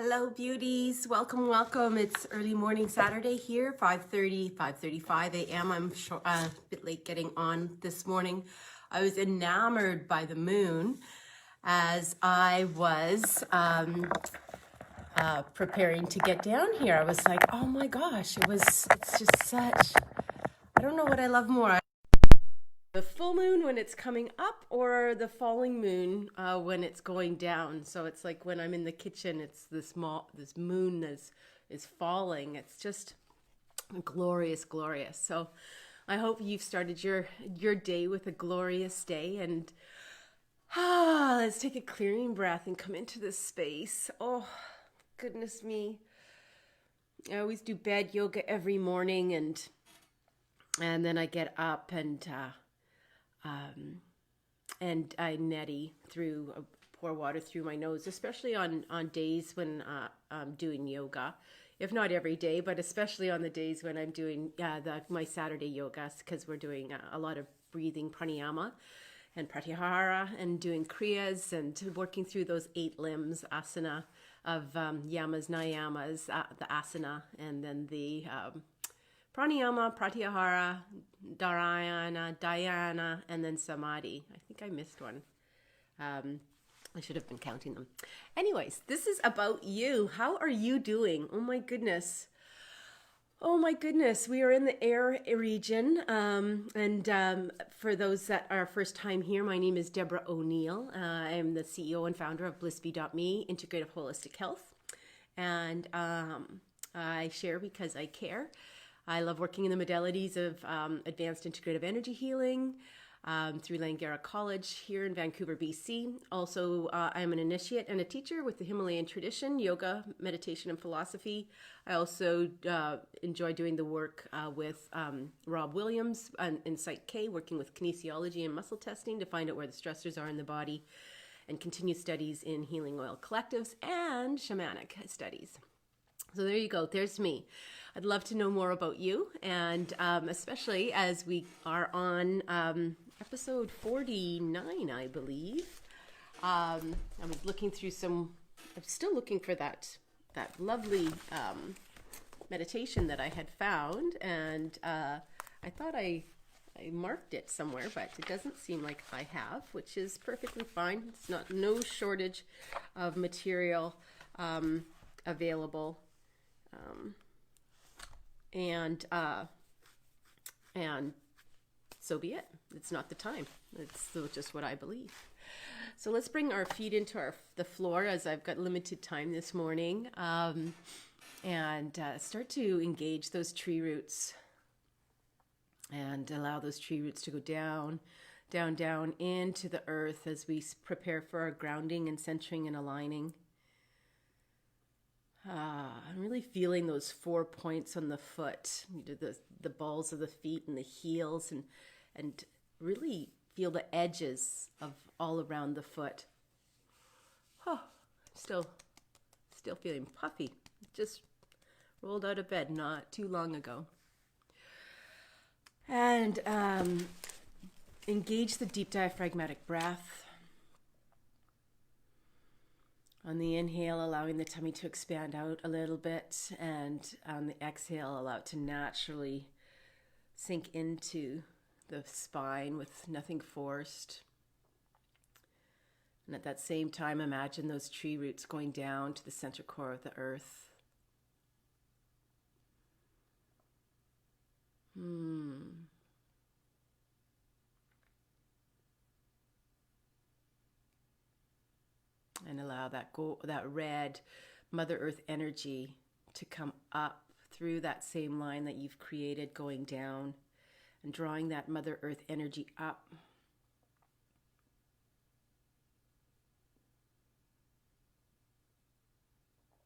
Hello beauties, welcome, welcome. It's early morning Saturday here, 5:35 a.m. I'm a bit late getting on this morning. I was enamored by the moon as I was preparing to get down here. I was like, oh my gosh, it's just such, I don't know what I love more. The full moon when it's coming up or the falling moon when it's going down. So it's like when I'm in the kitchen, it's this moon is falling. It's just glorious, glorious. So I hope you've started your day with a glorious day. And let's take a clearing breath and come into this space. Oh, goodness me. I always do bed yoga every morning and then I get up and I neti through, pour water through my nose, especially on days when I'm doing yoga. If not every day, but especially on the days when I'm doing my Saturday yogas, because we're doing a lot of breathing pranayama and pratyahara and doing kriyas and working through those 8 limbs, asana of yamas, niyamas, the asana, and then the pranayama, pratyahara, dhyana, and then samadhi. I think I missed one. I should have been counting them. Anyways, this is about you. How are you doing? Oh my goodness. Oh my goodness. We are in the air region. For those that are first time here, my name is Deborah O'Neill. I am the CEO and founder of blissbee.me, Integrative Holistic Health. And I share because I care. I love working in the modalities of advanced integrative energy healing through Langara College here in Vancouver, BC. Also, I'm an initiate and a teacher with the Himalayan tradition, yoga, meditation, and philosophy. I also enjoy doing the work with Rob Williams in Site K, working with kinesiology and muscle testing to find out where the stressors are in the body, and continue studies in healing oil collectives and shamanic studies. So there you go. There's me. I'd love to know more about you, and especially as we are on episode 49, I believe. I was looking through I'm still looking for that lovely meditation that I had found, and I thought I marked it somewhere, but it doesn't seem like I have, which is perfectly fine. It's no shortage of material available. And so be it. It's not the time. It's still just what I believe. So let's bring our feet into the floor, as I've got limited time this morning, and start to engage those tree roots and allow those tree roots to go down, down, down into the earth as we prepare for our grounding and centering and aligning. I'm really feeling those 4 points on the foot, the balls of the feet and the heels, and really feel the edges of all around the foot. Still feeling puffy. Just rolled out of bed not too long ago. And engage the deep diaphragmatic breath. On the inhale, allowing the tummy to expand out a little bit, and on the exhale, allow it to naturally sink into the spine with nothing forced. And at that same time, imagine those tree roots going down to the center core of the earth. And allow that red Mother Earth energy to come up through that same line that you've created, going down and drawing that Mother Earth energy up.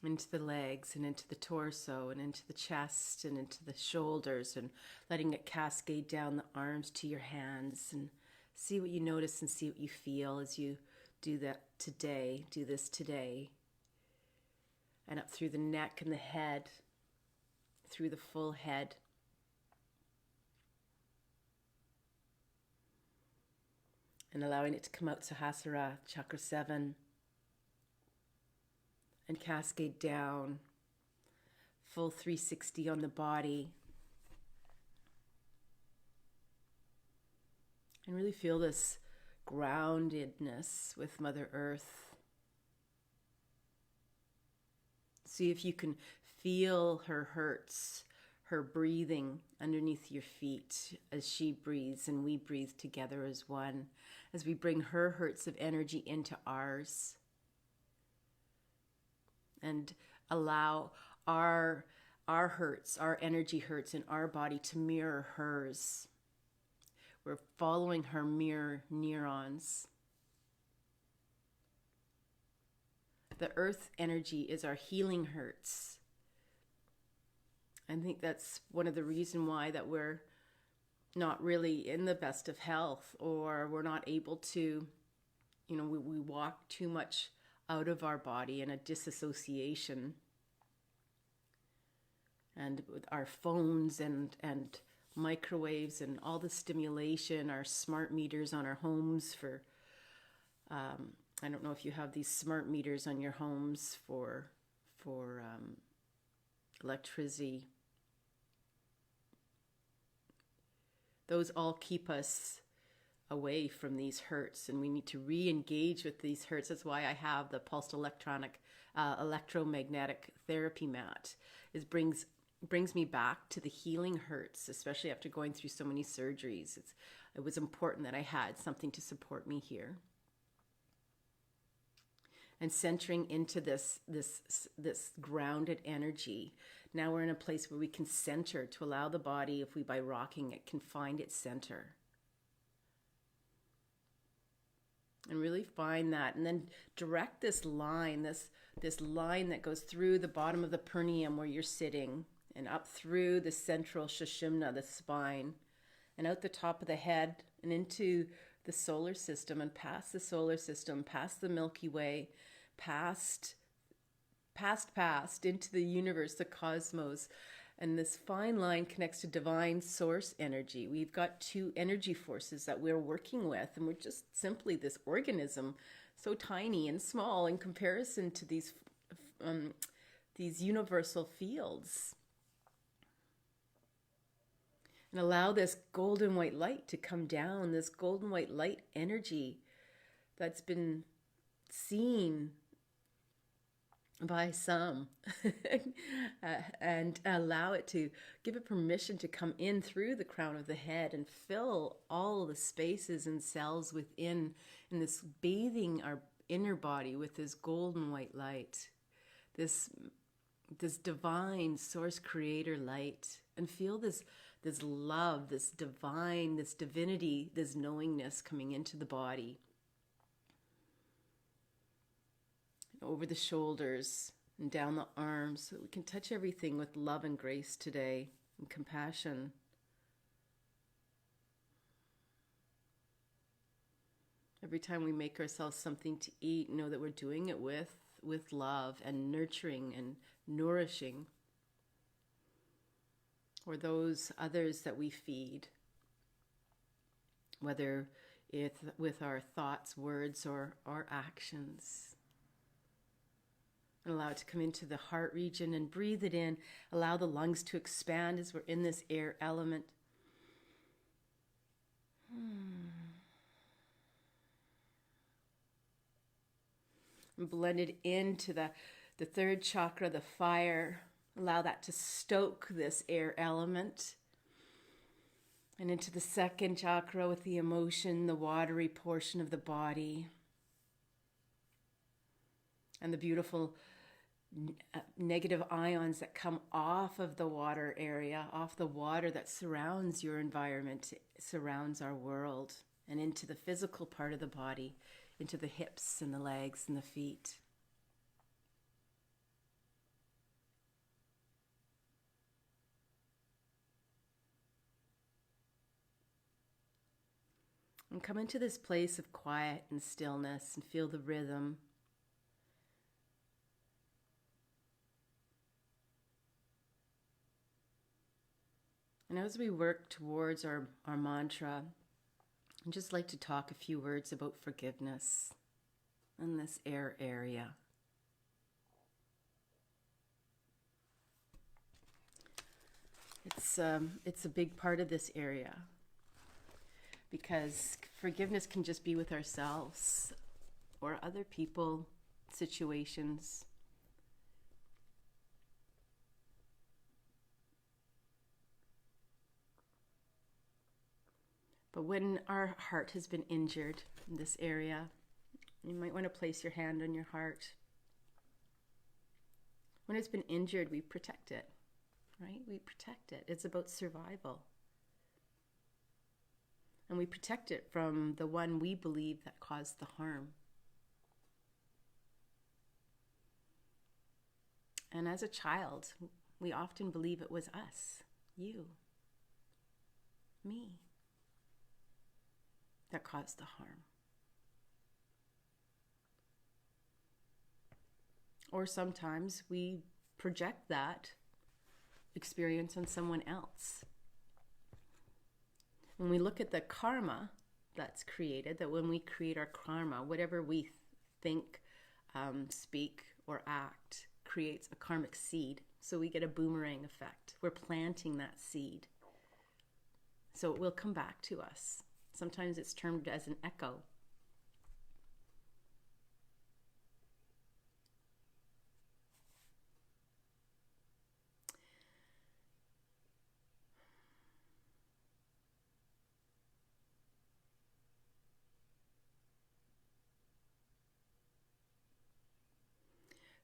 Into the legs and into the torso and into the chest and into the shoulders, and letting it cascade down the arms to your hands, and see what you notice and see what you feel as you do this today, and up through the neck and the head, through the full head. And allowing it to come out Sahasrara, chakra 7, and cascade down. Full 360 on the body. And really feel this groundedness with Mother Earth. See if you can feel her hertz, her breathing underneath your feet as she breathes and we breathe together as one, as we bring her hertz of energy into ours and allow our hertz, our energy hertz in our body to mirror hers. We're following her mirror neurons. The earth energy is our healing hertz. I think that's one of the reasons why that we're not really in the best of health, or we're not able to, we walk too much out of our body in a disassociation. And with our phones and microwaves and all the stimulation, our smart meters on our homes for, I don't know if you have these smart meters on your homes for electricity. Those all keep us away from these hertz, and we need to re-engage with these hertz. That's why I have the pulsed electromagnetic therapy mat. It brings me back to the healing hertz, especially after going through so many surgeries. It was important that I had something to support me here. And centering into this grounded energy. Now we're in a place where we can center to allow the body, if we by rocking it, can find its center. And really find that, and then direct this line, this line that goes through the bottom of the perineum where you're sitting, and up through the central Sushumna, the spine, and out the top of the head, and into the solar system, and past the solar system, past the Milky Way, past into the universe, the cosmos. And this fine line connects to divine source energy. We've got two energy forces that we're working with, and we're just simply this organism, so tiny and small in comparison to these universal fields. And allow this golden white light to come down, this golden white light energy that's been seen by some and allow it to give it permission to come in through the crown of the head and fill all the spaces and cells within, and this bathing our inner body with this golden white light, this divine source creator light, and feel this love, this divine, this divinity, this knowingness coming into the body. Over the shoulders and down the arms, so that we can touch everything with love and grace today, and compassion. Every time we make ourselves something to eat, know that we're doing it with love and nurturing and nourishing, or those others that we feed, whether it's with our thoughts, words, or our actions. And allow it to come into the heart region and breathe it in. Allow the lungs to expand as we're in this air element. And blend it into the third chakra, the fire. Allow that to stoke this air element. And into the second chakra with the emotion, the watery portion of the body. And the beautiful negative ions that come off of the water area, off the water that surrounds your environment, surrounds our world, and into the physical part of the body, into the hips and the legs and the feet. And come into this place of quiet and stillness and feel the rhythm. And as we work towards our mantra, I'd just like to talk a few words about forgiveness in this air area. It's a big part of this area, because forgiveness can just be with ourselves or other people, situations. But when our heart has been injured in this area, you might want to place your hand on your heart. When it's been injured, we protect it, right? We protect it. It's about survival. And we protect it from the one we believe that caused the harm. And as a child, we often believe it was us, you, me, that caused the harm. Or sometimes we project that experience on someone else. When we look at the karma that's created, that when we create our karma, whatever we think, speak, or act creates a karmic seed. So we get a boomerang effect. We're planting that seed. So it will come back to us. Sometimes it's termed as an echo.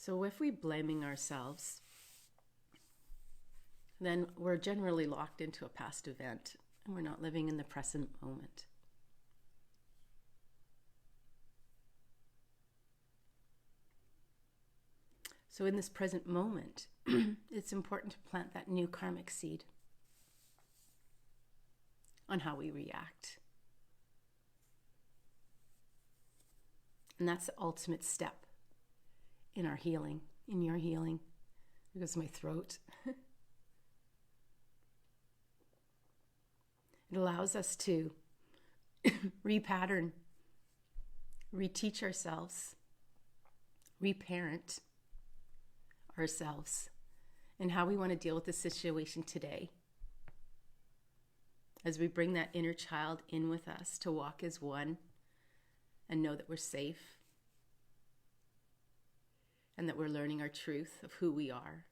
So if we're blaming ourselves, then we're generally locked into a past event and we're not living in the present moment. So in this present moment, it's important to plant that new karmic seed on how we react. And that's the ultimate step in our healing, in your healing. There goes my throat. It allows us to repattern, reteach ourselves, reparent ourselves, and how we want to deal with the situation today. As we bring that inner child in with us to walk as one and know that we're safe and that we're learning our truth of who we are.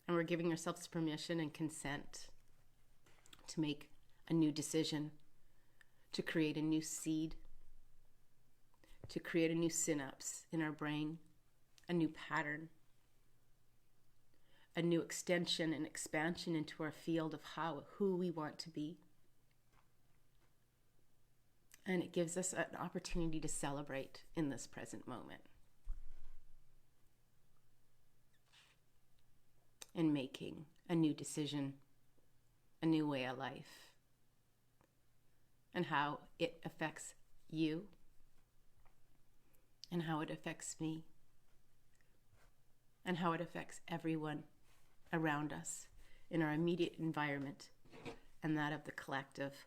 And we're giving ourselves permission and consent to make a new decision, to create a new seed, to create a new synapse in our brain, a new pattern, a new extension and expansion into our field of who we want to be. And it gives us an opportunity to celebrate in this present moment. In making a new decision, a new way of life, and how it affects you, and how it affects me, and how it affects everyone around us in our immediate environment and that of the collective.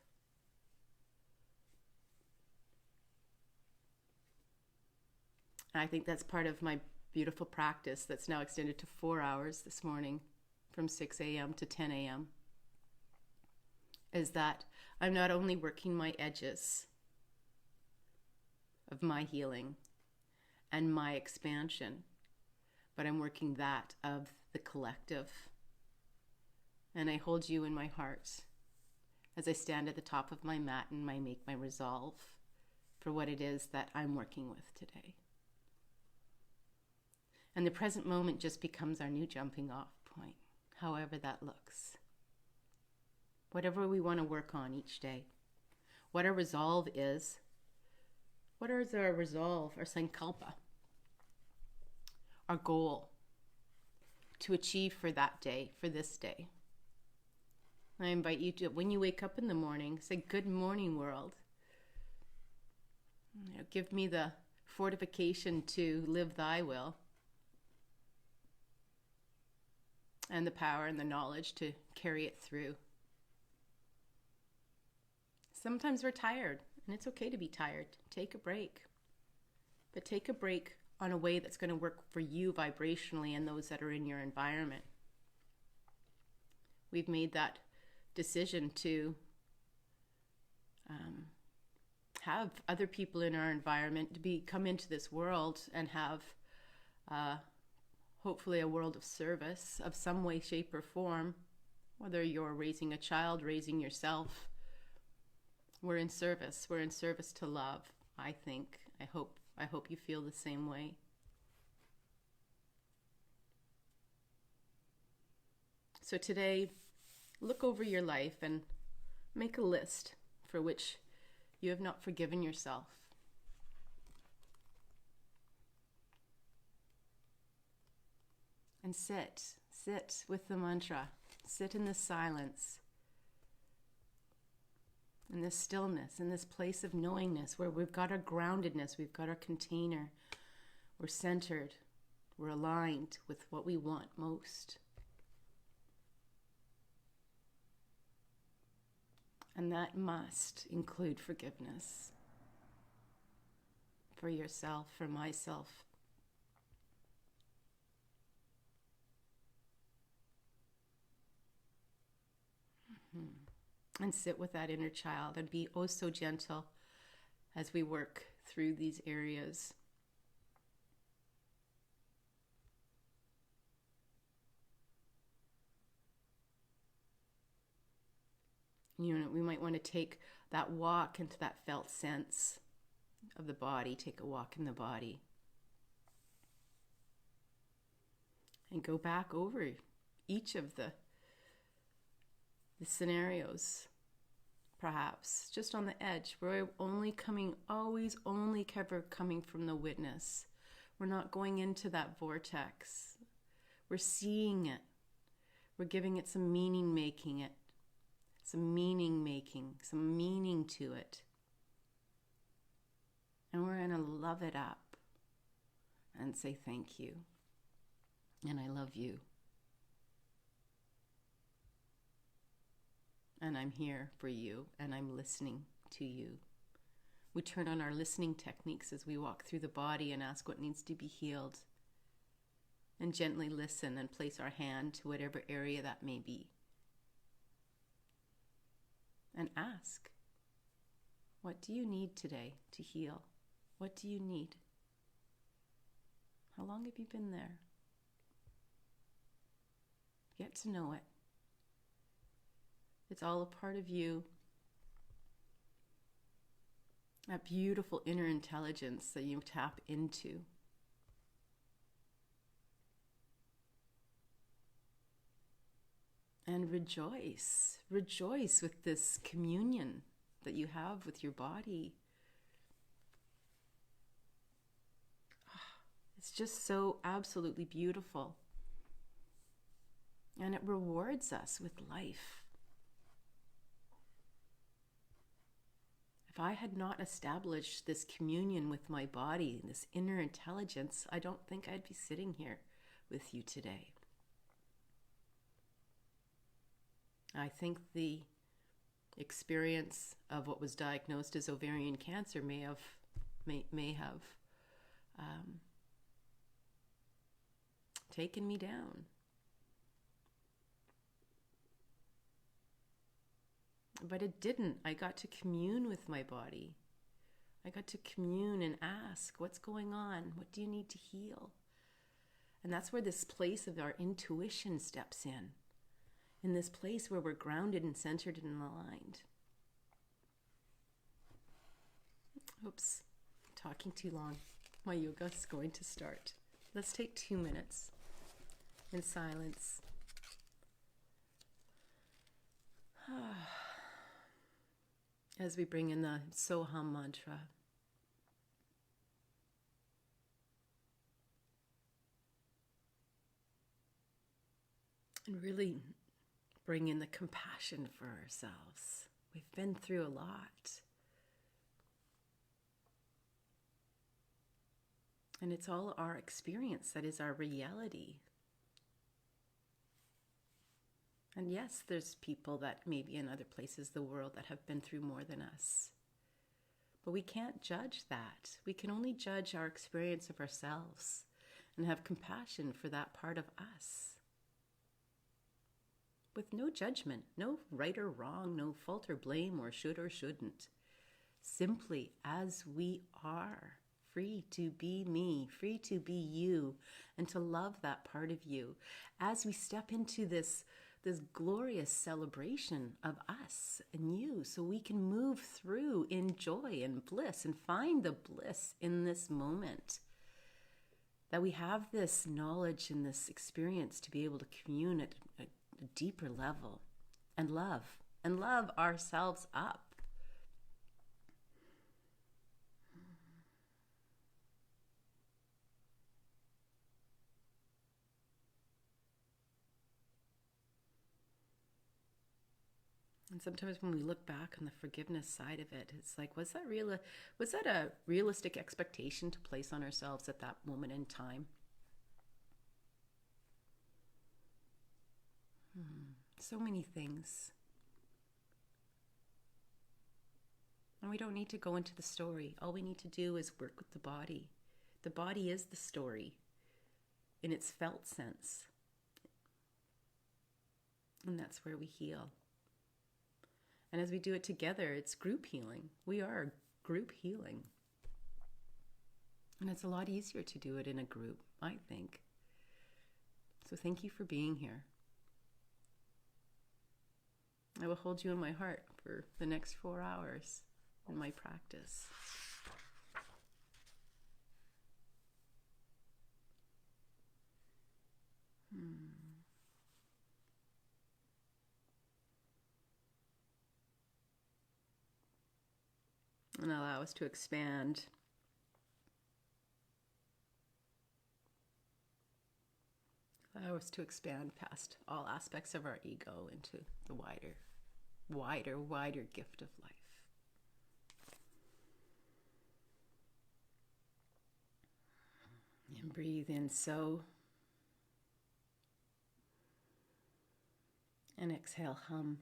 And I think that's part of my beautiful practice that's now extended to 4 hours this morning from 6 a.m. to 10 a.m. is that I'm not only working my edges of my healing and my expansion, but I'm working that of the collective. And I hold you in my heart as I stand at the top of my mat and I make my resolve for what it is that I'm working with today. And the present moment just becomes our new jumping off point, however that looks. Whatever we want to work on each day. What our resolve is. What is our resolve, our sankalpa? Our goal to achieve for that day, for this day. I invite you to, when you wake up in the morning, say, "Good morning, world." Give me the fortification to live thy will. And the power and the knowledge to carry it through. Sometimes we're tired, and it's okay to be tired. Take a break. But take a break on a way that's going to work for you vibrationally and those that are in your environment. We've made that decision to have other people in our environment to come into this world and have hopefully a world of service of some way, shape, or form. Whether you're raising a child, raising yourself, we're in service. We're in service to love, I think. I hope you feel the same way. So today, look over your life and make a list for which you have not forgiven yourself. And sit with the mantra. Sit in the silence, in this stillness, in this place of knowingness where we've got our groundedness, we've got our container, we're centered, we're aligned with what we want most. And that must include forgiveness for yourself, for myself. And sit with that inner child and be oh so gentle as we work through these areas. You know, we might want to take that walk into that felt sense of the body, take a walk in the body. And go back over each of the scenarios, perhaps, just on the edge. We're always only coming from the witness. We're not going into that vortex. We're seeing it. We're giving it some meaning, some meaning to it. And we're going to love it up and say thank you. And I love you. And I'm here for you, and I'm listening to you. We turn on our listening techniques as we walk through the body and ask what needs to be healed. And gently listen and place our hand to whatever area that may be. And ask, what do you need today to heal? What do you need? How long have you been there? Get to know it. It's all a part of you. That beautiful inner intelligence that you tap into. And rejoice. Rejoice with this communion that you have with your body. It's just so absolutely beautiful. And it rewards us with life. If I had not established this communion with my body, this inner intelligence, I don't think I'd be sitting here with you today. I think the experience of what was diagnosed as ovarian cancer may have taken me down. But it didn't. I got to commune with my body. I got to commune and ask, what's going on? What do you need to heal? And that's where this place of our intuition steps in this place where we're grounded and centered and aligned. Oops, talking too long. My yoga is going to start. Let's take 2 minutes in silence. As we bring in the Soham mantra. And really bring in the compassion for ourselves. We've been through a lot. And it's all our experience that is our reality. And yes, there's people that maybe in other places of the world that have been through more than us. But we can't judge that. We can only judge our experience of ourselves and have compassion for that part of us. With no judgment, no right or wrong, no fault or blame or should or shouldn't. Simply as we are, free to be me, free to be you, and to love that part of you. As we step into this glorious celebration of us and you, so we can move through in joy and bliss and find the bliss in this moment. That we have this knowledge and this experience to be able to commune at a deeper level and love ourselves up. And sometimes when we look back on the forgiveness side of it, it's like, was that a realistic expectation to place on ourselves at that moment in time? So many things. And we don't need to go into the story. All we need to do is work with the body. The body is the story in its felt sense. And that's where we heal. And as we do it together, it's group healing. We are group healing. And it's a lot easier to do it in a group, I think. So thank you for being here. I will hold you in my heart for the next 4 hours in my practice. And allow us to expand. Allow us to expand past all aspects of our ego into the wider gift of life. And breathe in so. And exhale, hum.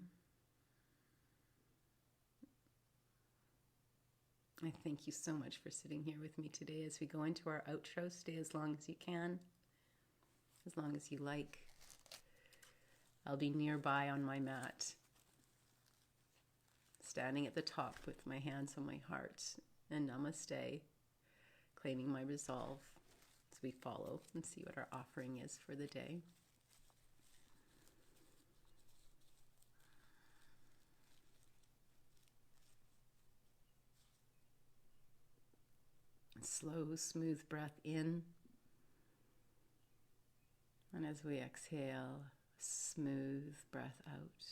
I thank you so much for sitting here with me today as we go into our outro. Stay as long as you can, as long as you like. I'll be nearby on my mat, standing at the top with my hands on my heart, and namaste, claiming my resolve as we follow and see what our offering is for the day. Slow, smooth breath in. And as we exhale, smooth breath out.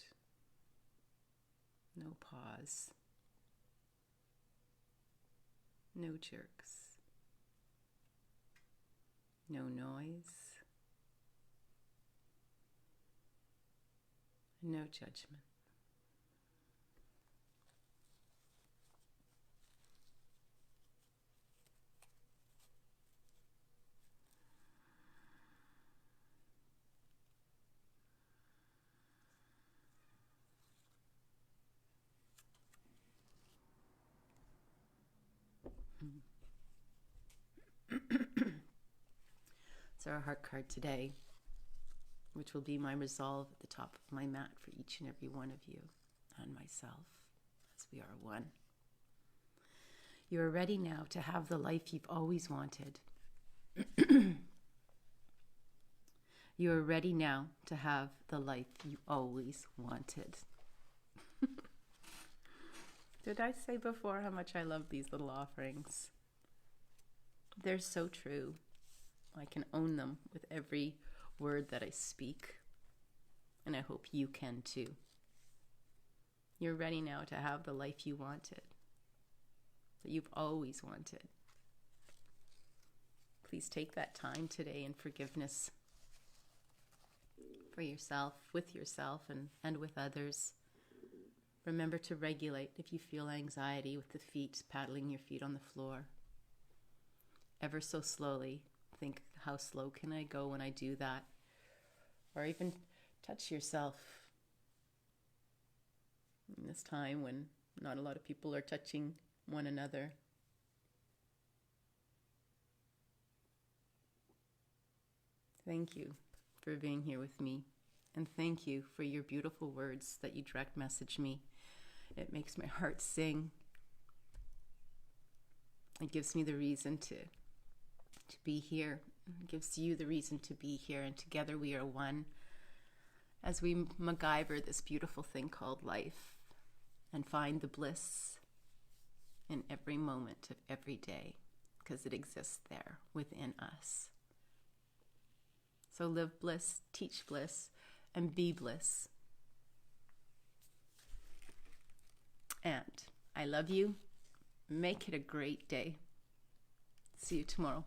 No pause. No jerks. No noise. No judgment. So our heart card today, which will be my resolve at the top of my mat for each and every one of you and myself, as we are one. You are ready now to have the life you've always wanted. You are ready now to have the life you always wanted. Did I say before how much I love these little offerings? They're so true. I can own them with every word that I speak. And I hope you can too. You're ready now to have the life you wanted, that you've always wanted. Please take that time today in forgiveness for yourself, and with others. Remember to regulate if you feel anxiety with the feet, paddling your feet on the floor. Ever so slowly, think, how slow can I go when I do that? Or even touch yourself in this time when not a lot of people are touching one another. Thank you for being here with me. And thank you for your beautiful words that you direct message me. It makes my heart sing. It gives me the reason to be here. It gives you the reason to be here. And together we are one as we MacGyver this beautiful thing called life and find the bliss in every moment of every day, because it exists there within us. So live bliss, teach bliss, and be bliss. And I love you. Make it a great day. See you tomorrow.